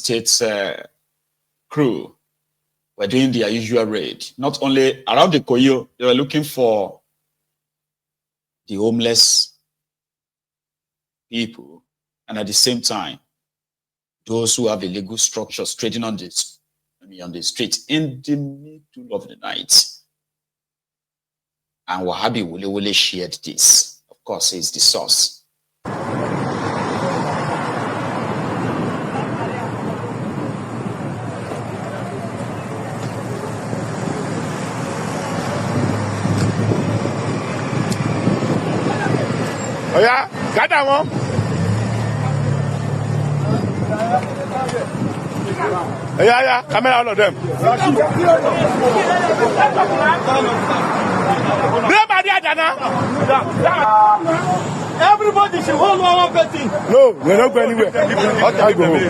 State's crew were doing their usual raid. Not only around the Ikoyi, they were looking for the homeless people, and at the same time, those who have illegal structures trading on the street in the middle of the night. And Wahabi Wule shared this. Of course, he's the source. Oh yeah, got that one. Yeah, camera all of them. Everybody should hold one person. No, we're not going anywhere. I'll go home.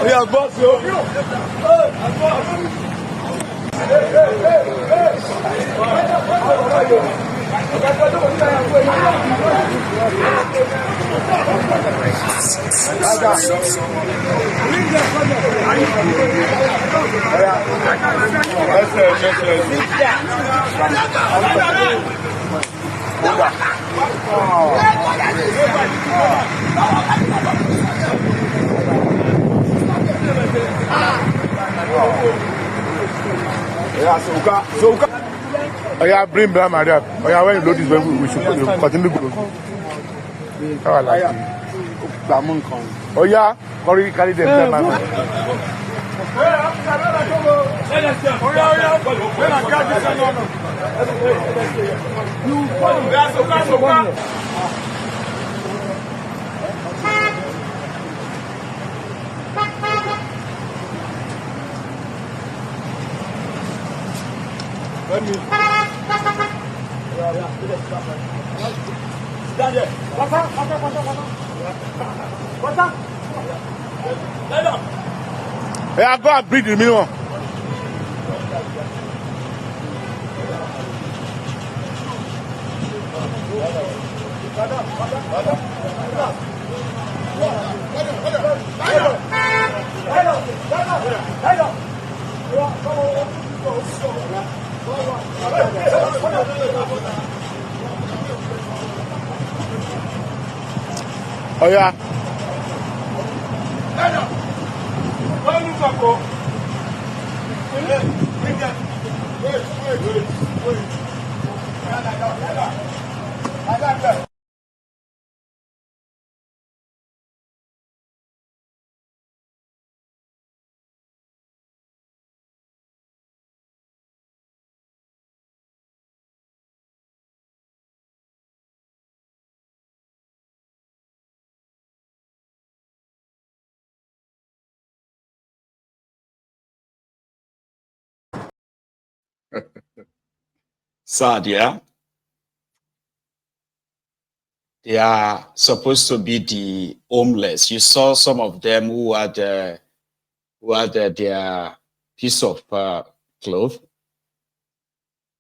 Yeah, boss, yo. Oh yeah, bring them, madam. Oh yeah, when you load this way, we should continue going. How I like it. Oh yeah, carry them, man. Yeah, go and breathe the minimum. Oh yeah. Sad, yeah? They are supposed to be the homeless. You saw some of them who had their piece of cloth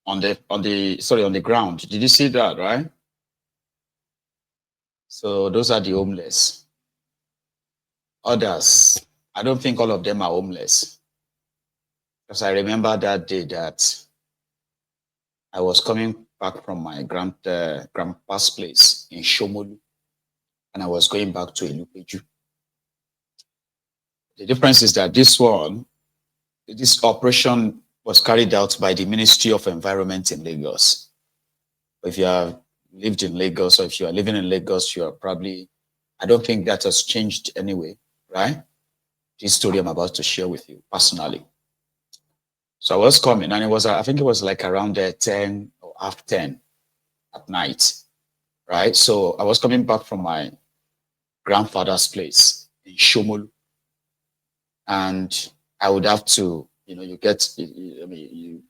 on the ground. Did you see that, right? So those are the homeless. Others, I don't think all of them are homeless. Because I remember that day that I was coming back from my grandpa's place in Shomolu, and I was going back to Elupeju. The difference is that this operation was carried out by the Ministry of Environment in Lagos. If you have lived in Lagos, or if you are living in Lagos, you are probably, I don't think that has changed anyway, right? this story I'm about to share with you personally. So I was coming, and it was, I think it was like around 10 or half 10 at night, right? So I was coming back from my grandfather's place in Shomolu, and I would have to, you get, I mean, you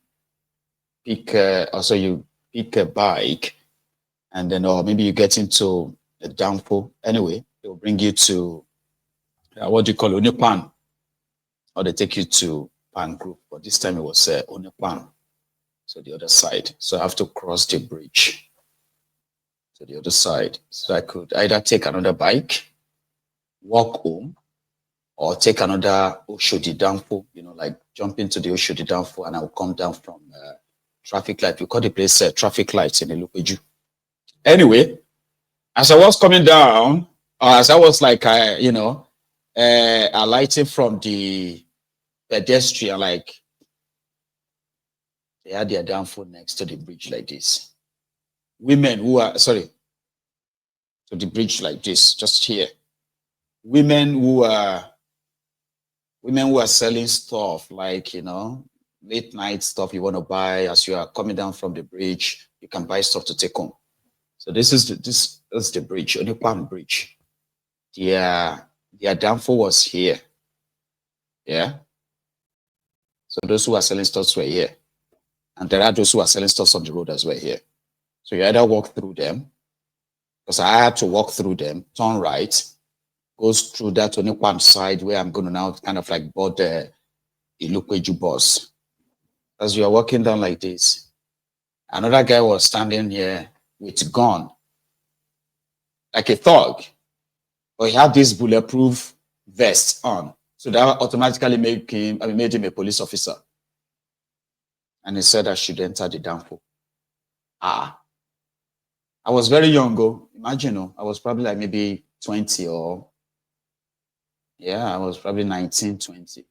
pick, also you pick a bike, and then, or maybe you get into a downfall. Anyway, it will bring you to, what do you call it, Onipan, or they take you to Pan Group, but this time it was Onipan, so the other side. So I have to cross the bridge to the other side. So I could either take another bike, walk home, or take another Oshodi downfall, like jump into the Oshodi downfall, and I will come down from traffic light. We call the place traffic lights in Ilupeju. Anyway, as I was coming down, or as I was like, alighting from the pedestrian, like they had their downfall next to the bridge like this. Women who are, sorry, to the bridge like this, just here. Women who are selling stuff like, late night stuff you want to buy as you are coming down from the bridge. You can buy stuff to take home. So this is the bridge, Onipan Bridge. Their downfall was here. Yeah. So those who are selling stuff were here. And there are those who are selling stuff on the road as well here. So you either walk through them, because I had to walk through them, turn right, goes through that Onipan side where I'm going to now kind of like board the Ilupeju bus. As you are walking down like this, another guy was standing here with gun, like a thug, but he had this bulletproof vest on. So that automatically made him a police officer. And he said I should enter the downfall. I was very young, imagine, I was probably like maybe 20 or, yeah, I was probably 19, 20.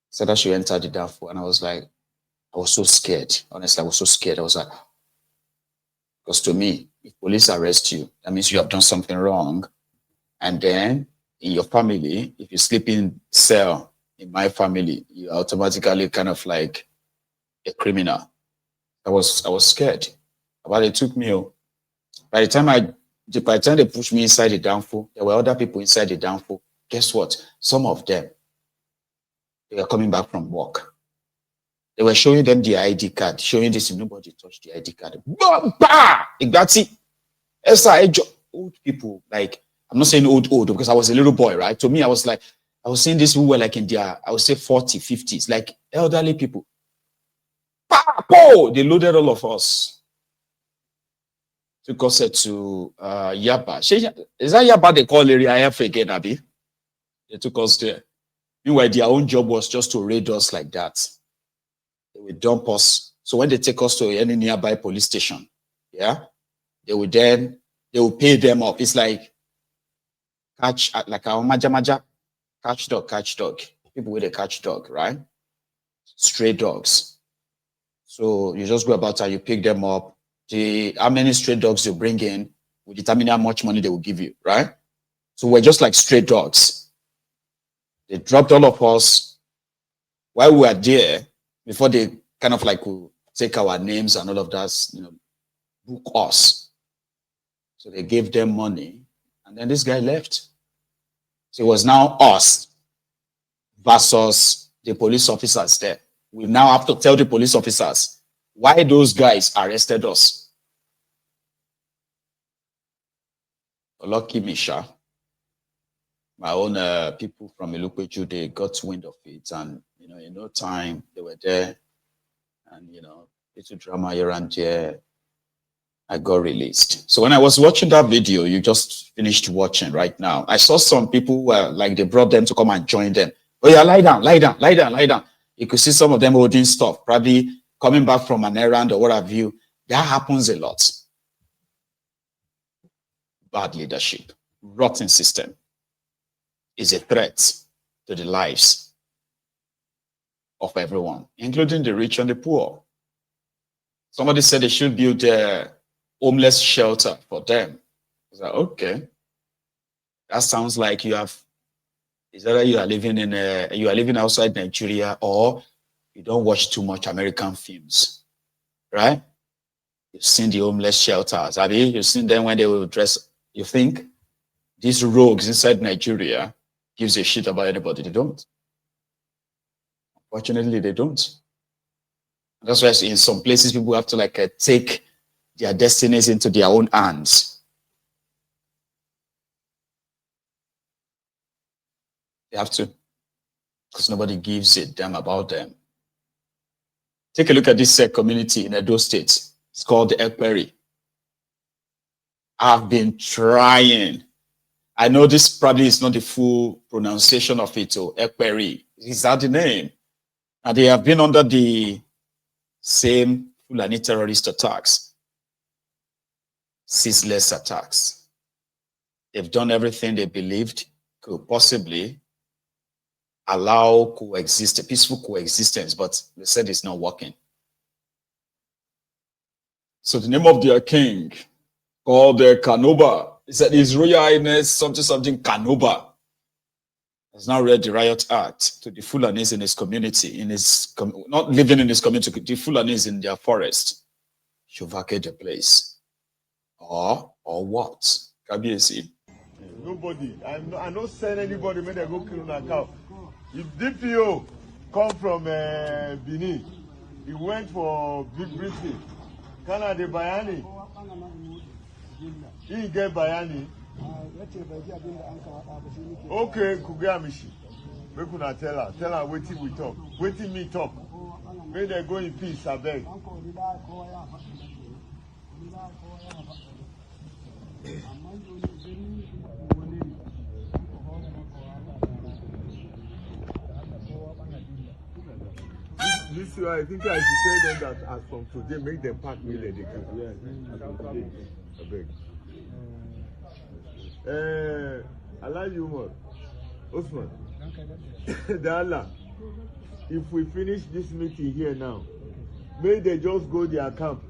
Said I should enter the downfall. And I was like, I was so scared. Honestly, I was so scared. I was like, because to me, if police arrest you, that means you have done something wrong. And then in your family, if you sleep in cell in my family, you automatically kind of like a criminal. I was scared. But it took me. By the time they pushed me inside the downfall, there were other people inside the downfall. Guess what? Some of them, they were coming back from work. They were showing them the ID card, showing this, nobody touched the ID card. That's it. Old people, like, I'm not saying old, because I was a little boy, right? To me, I was seeing these who were like in their, I would say 40, 50s, like elderly people. They loaded all of us. Took us to Yaba. Is that Yaba they call area F again, Abi? They took us there. Meanwhile, their own job was just to raid us like that. They would dump us. So when they take us to any nearby police station, yeah, they will pay them up. It's like catch, like our maja, catch dog. People with a catch dog, right? Stray dogs. So you just go about and you pick them up. How many stray dogs you bring in will determine how much money they will give you, right? So we're just like stray dogs. They dropped all of us while we were there before they kind of like will take our names and all of that, book us. So they gave them money, and then this guy left. So it was now us versus the police officers there. We now have to tell the police officers why those guys arrested us. Lucky Misha, my own people from Ilupeju, they got wind of it, and in no time they were there, and little drama here and there. I got released. So when I was watching that video you just finished watching right now, I saw some people who were like, they brought them to come and join them. Oh yeah, lie down. You could see some of them holding stuff, probably coming back from an errand or what have you. That happens a lot. Bad leadership, rotten system is a threat to the lives of everyone, including the rich and the poor. Somebody said they should build a homeless shelter for them. I was like, okay, that sounds like you have Is either you are living outside Nigeria, or you don't watch too much American films, right? You've seen the homeless shelters. Have you? You've seen them when they will dress. You think these rogues inside Nigeria gives a shit about anybody? They don't. Fortunately, they don't. That's why in some places people have to take their destinies into their own hands. They have to, because nobody gives a damn about them. Take a look at this community in Edo State. It's called Ekperi. I've been trying. I know this probably is not the full pronunciation of it. Ekperi. Is that the name? And they have been under the same Fulani terrorist attacks, ceaseless attacks. They've done everything they believed could possibly allow coexist, a peaceful coexistence, but they said it's not working. So the name of their king, called Kanoba, he said His Royal Highness something Kanoba, has now read the riot act to the Fulanis in his community, not living in his community, the Fulanis in their forest should vacate the place. Or what? Kabiesi. Nobody. I don't send anybody when they go kill a cow. If DPO come from Benin, he went for big briefing. Canada Bayani. He get Bayani. Okay, Kugamishi. We could not tell her waiting we talk. Waiting me talk. May they go in peace, I beg. This I think I should tell them that as from today, make them pack me like they can. Yes, as from today. I beg. I like you more. Osman. Dala. If we finish this meeting here now, may they just go their camp.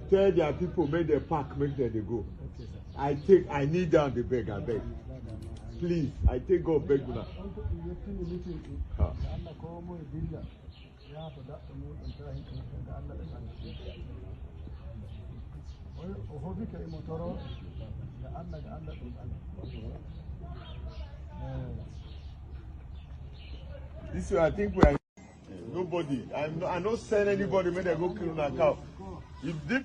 Tell their people, make they pack, make them they go. I need down the beg, I beg. Please, I take God beg now. This way, I think we are nobody. I don't send anybody when they go kill a cow. If they...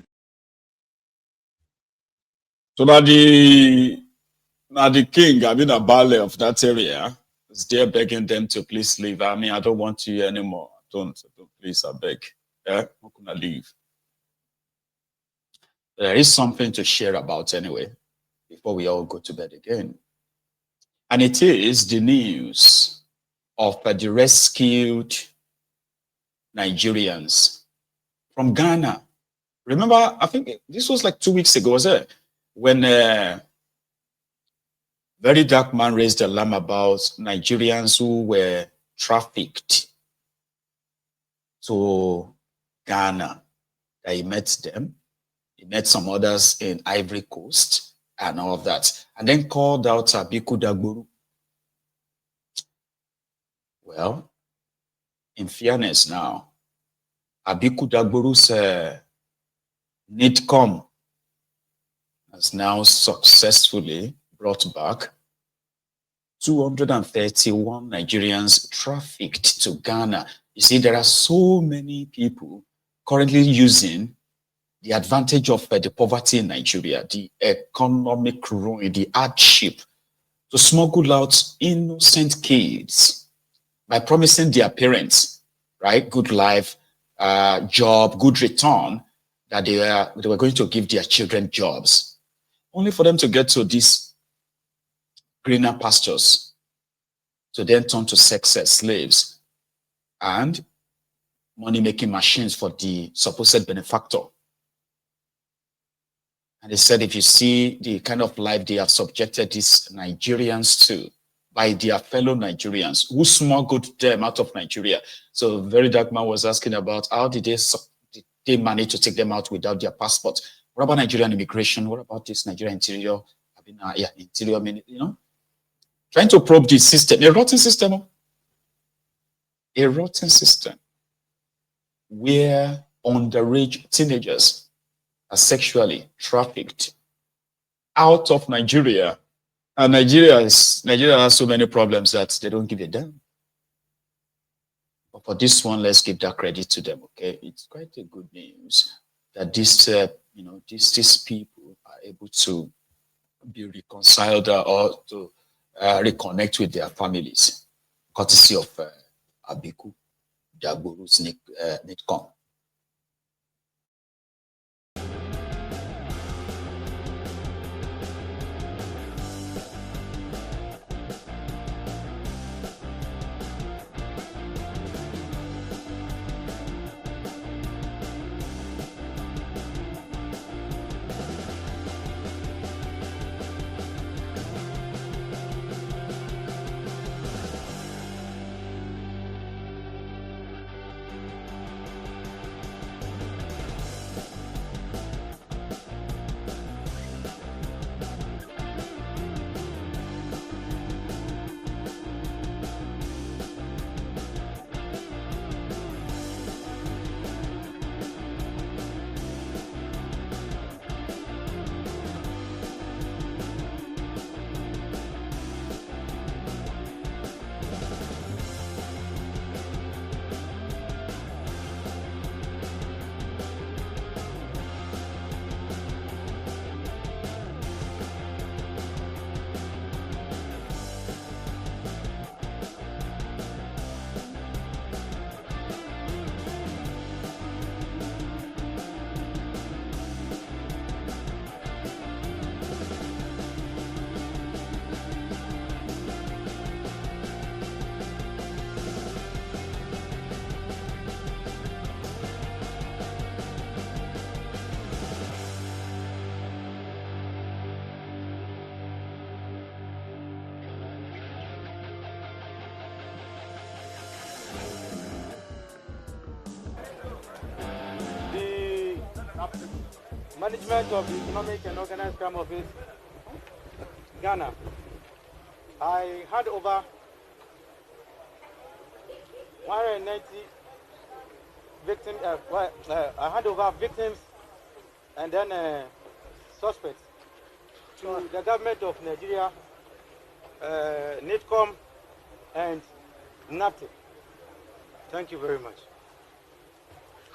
So now the king, I mean a ballet of that area, is there begging them to please leave. I mean, I don't want you anymore. Don't please, I beg. Yeah, how can I leave? There is something to share about anyway, before we all go to bed again. And it is the news of the rescued Nigerians from Ghana. Remember, I think this was like 2 weeks ago, was it? When Very Dark Man raised alarm about Nigerians who were trafficked to Ghana. He met them. He met some others in Ivory Coast and all of that. And then called out Abiku Dagburu. Well, in fairness now, Abiku Dagburu's NIDCOM has now successfully brought back 231 Nigerians trafficked to Ghana. You see, there are so many people currently using the advantage of the poverty in Nigeria, the economic ruin, the hardship, to smuggle out innocent kids by promising their parents, right, good life, job, good return, that they were going to give their children jobs, only for them to get to these greener pastures, to then turn to sex slaves and money-making machines for the supposed benefactor. And they said, if you see the kind of life they have subjected these Nigerians to by their fellow Nigerians who smuggled them out of Nigeria. So Very Dark Man was asking about how did they manage to take them out without their passport? What about Nigerian immigration? What about this Nigerian interior? Interior, you know, trying to probe the system, a rotten system. A rotten system where underage teenagers are sexually trafficked out of Nigeria. And Nigeria has so many problems that they don't give a damn. But for this one, let's give that credit to them, okay? It's quite a good news that these people are able to be reconciled or to reconnect with their families, courtesy of Abiku Jagboru's NITCOM. Management of the Economic and Organized Crime Office, Ghana. I hand over 190 victims. I hand over victims and then suspects to the government of Nigeria, NITCOM, and NAPTIP. Thank you very much.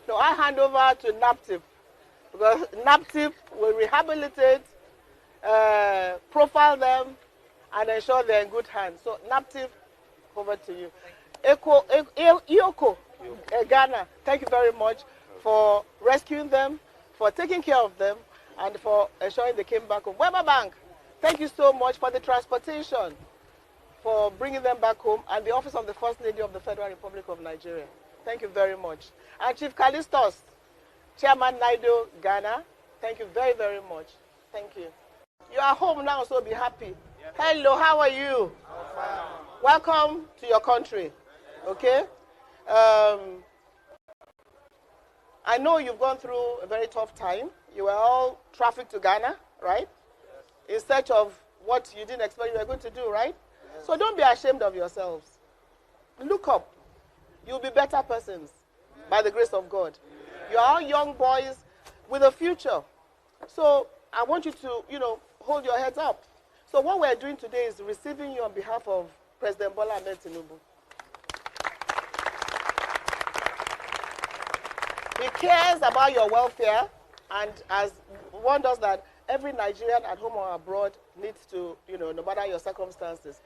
So I hand over to NAPTIP, because NAPTIP will rehabilitate, profile them, and ensure they're in good hands. So NAPTIP, over to you. Iyoko, Ghana, thank you very much for rescuing them, for taking care of them, and for ensuring they came back home. Weber Bank, thank you so much for the transportation, for bringing them back home, and the Office of the First Lady of the Federal Republic of Nigeria. Thank you very much. And Chief Callistus, Chairman Naido, Ghana, thank you very, very much. Thank you. You are home now, so be happy. Yes. Hello, how are you? Welcome to your country. Okay? I know you've gone through a very tough time. You were all trafficked to Ghana, right? Yes. In search of what you didn't expect you were going to do, right? Yes. So don't be ashamed of yourselves. Look up. You'll be better persons by the grace of God. You're all young boys with a future. So I want you to, hold your heads up. So what we're doing today is receiving you on behalf of President Bola Ahmed Tinubu. He cares about your welfare and has warned us that every Nigerian at home or abroad needs to, no matter your circumstances.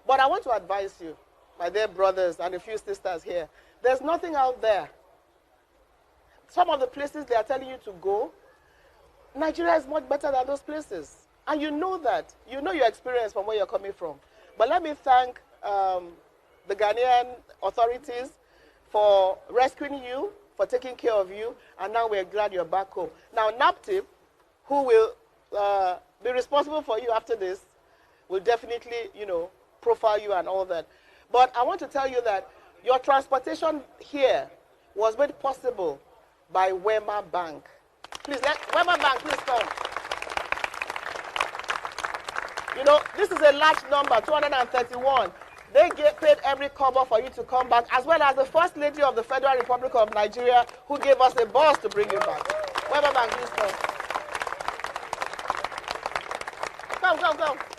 But I want to advise you, my dear brothers and a few sisters here, there's nothing out there. Some of the places they are telling you to go, Nigeria is much better than those places. And you know that. You know your experience from where you're coming from. But let me thank the Ghanaian authorities for rescuing you, for taking care of you, and now we're glad you're back home. Now, NAPTIP, who will be responsible for you after this, will definitely, profile you and all that. But I want to tell you that your transportation here was made possible by Weber Bank. Please, Weber Bank, please come. You know, this is a large number, 231. They paid every cover for you to come back, as well as the First Lady of the Federal Republic of Nigeria, who gave us a bus to bring you back. Weber Bank, please come. Come.